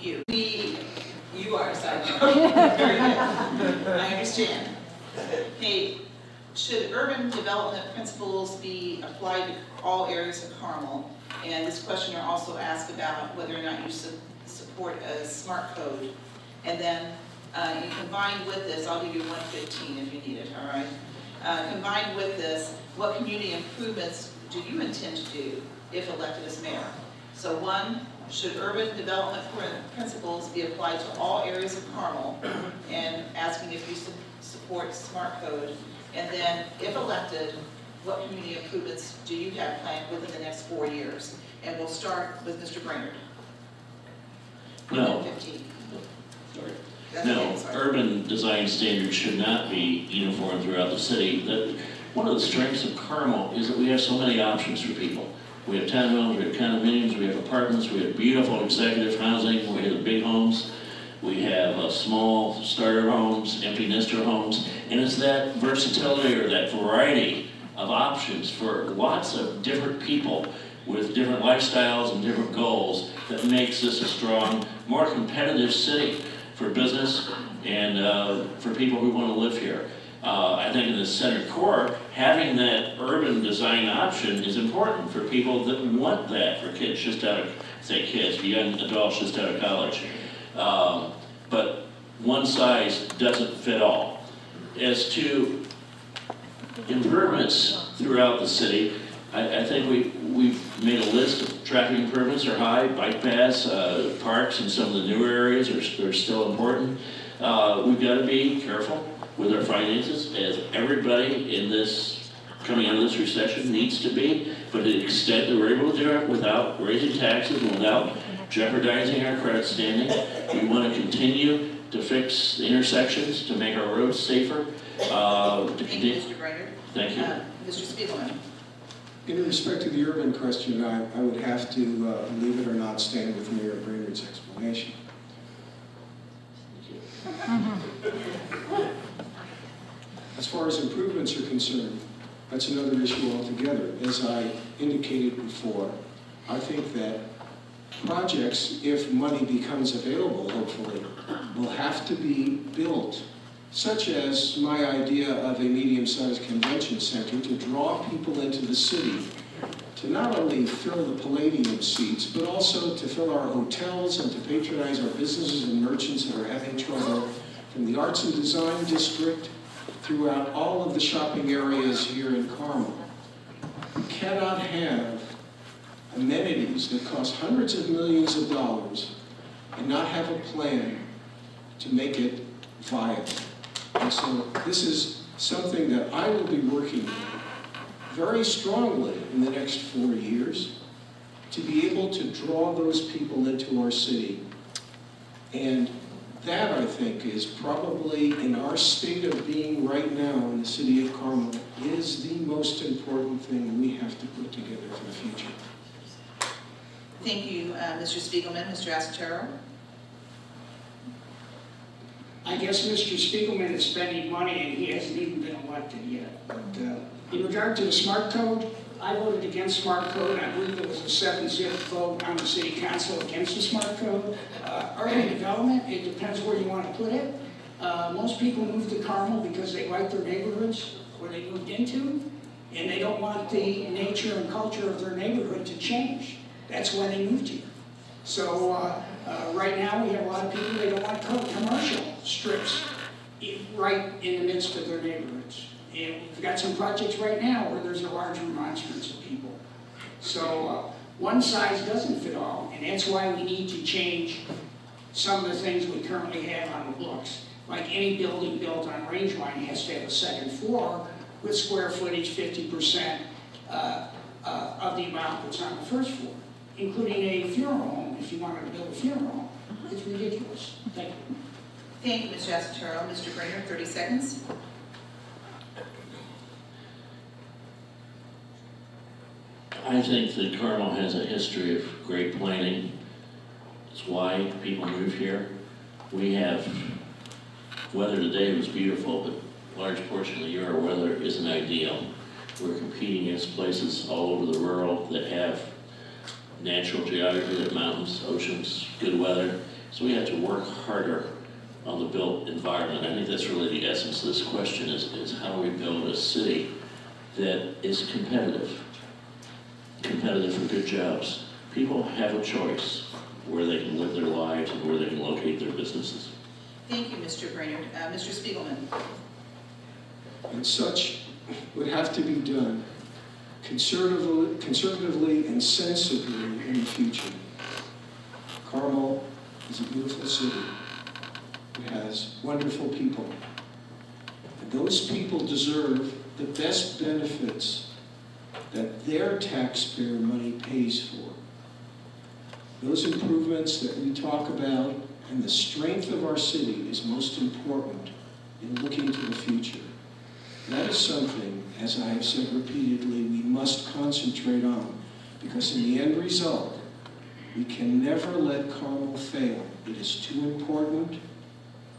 You are excited. Very good. I understand. Hey, should urban development principles be applied to all areas of Carmel? And this questioner also asked about whether or not you support a smart code. And then you combined with this, I'll give you 115 if you need it, all right? Combined with this, what community improvements do you intend to do if elected as mayor? So one, should urban development principles be applied to all areas of Carmel? And asking if you support smart code. And then, if elected, what community improvements do you have planned within the next 4 years? And we'll start with Mr. Brainerd. No. 15. Sorry. No, urban design standards should not be uniform throughout the city. One of the strengths of Carmel is that we have so many options for people. We have townhomes, we have condominiums, we have apartments, we have beautiful executive housing, we have big homes, we have small starter homes, empty nester homes, and it's that versatility or that variety of options for lots of different people with different lifestyles and different goals that makes this a strong, more competitive city for business and for people who want to live here. I think in the center core, having that urban design option is important for people that want that, for kids just out of, say kids, young adults just out of college. But one size doesn't fit all. As to improvements throughout the city, I think we've made a list of traffic improvements are high, bike paths, parks in some of the newer areas are still important. We've got to be careful with our finances, as everybody in this, coming out of this recession needs to be, but to the extent that we're able to do it without raising taxes and without jeopardizing our credit standing, we want to continue to fix the intersections, to make our roads safer. Thank you, Mr. Brainerd. Thank you. Mr. Spiegelman. In respect to the urban question, I would have to, believe it or not, stand with Mayor Brainerd's explanation. As far as improvements are concerned, that's another issue altogether. As I indicated before, I think that projects, if money becomes available, hopefully, will have to be built, such as my idea of a medium-sized convention center to draw people into the city, to not only fill the Palladium seats, but also to fill our hotels and to patronize our businesses and merchants that are having trouble, from the Arts and Design District throughout all of the shopping areas here in Carmel. You cannot have amenities that cost hundreds of millions of dollars and not have a plan to make it viable. And so this is something that I will be working very strongly in the next 4 years to be able to draw those people into our city. And that, I think, is probably, in our state of being right now in the city of Carmel, is the most important thing we have to put together for the future. Thank you, Mr. Spiegelman. Mr. Asataro. I guess Mr. Spiegelman is spending money and he hasn't even been elected yet. But in regard to the smart code, I voted against smart code. I believe there was a 7-0 vote on the city council against the smart code. Urban development, it depends where you want to put it. Most people move to Carmel because they like their neighborhoods where they moved into, and they don't want the nature and culture of their neighborhood to change. That's why they moved here. So right now we have a lot of people, they don't want commercial strips right in the midst of their neighborhoods. And we've got some projects right now where there's a large remonstrance of people. So one size doesn't fit all, and that's why we need to change some of the things we currently have on the books. Like any building built on Rangeline has to have a second floor with square footage 50% of the amount that's on the first floor, including a funeral home if you wanted to build a funeral home. It's ridiculous. Thank you. Thank you, Mr. Asataro. Mr. Brainerd, 30 seconds. I think that Carmel has a history of great planning. It's why people move here. We have, weather today was beautiful, but a large portion of the year our weather isn't ideal. We're competing against places all over the world that have natural geography, that mountains, oceans, good weather. So we have to work harder on the built environment. I think that's really the essence of this question is how do we build a city that is competitive for good jobs. People have a choice where they can live their lives and where they can locate their businesses. Thank you, Mr. Brainerd. Mr. Spiegelman. And such would have to be done conservatively and sensibly in the future. Carmel is a beautiful city. It has wonderful people. And those people deserve the best benefits that their taxpayer money pays for. Those improvements that we talk about and the strength of our city is most important in looking to the future. That is something, as I have said repeatedly, we must concentrate on, because in the end result, we can never let Carmel fail. It is too important,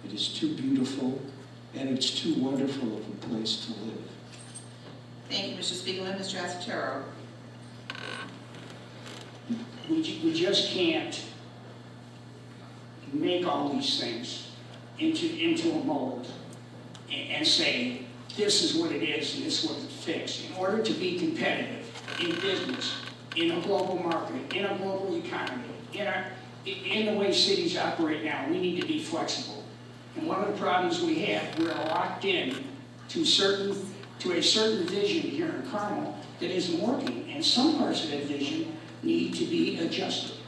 it is too beautiful, and it's too wonderful of a place to live. Thank you, Mr. Spiegelman. Mr. Asatero. We just can't make all these things into a mold and say, this is what it is and this is what it's fixed. In order to be competitive in business, in a global market, in a global economy, in the way cities operate now, we need to be flexible. And one of the problems we have, we're locked in to a certain vision here in Carmel that isn't working. And some parts of that vision need to be adjusted.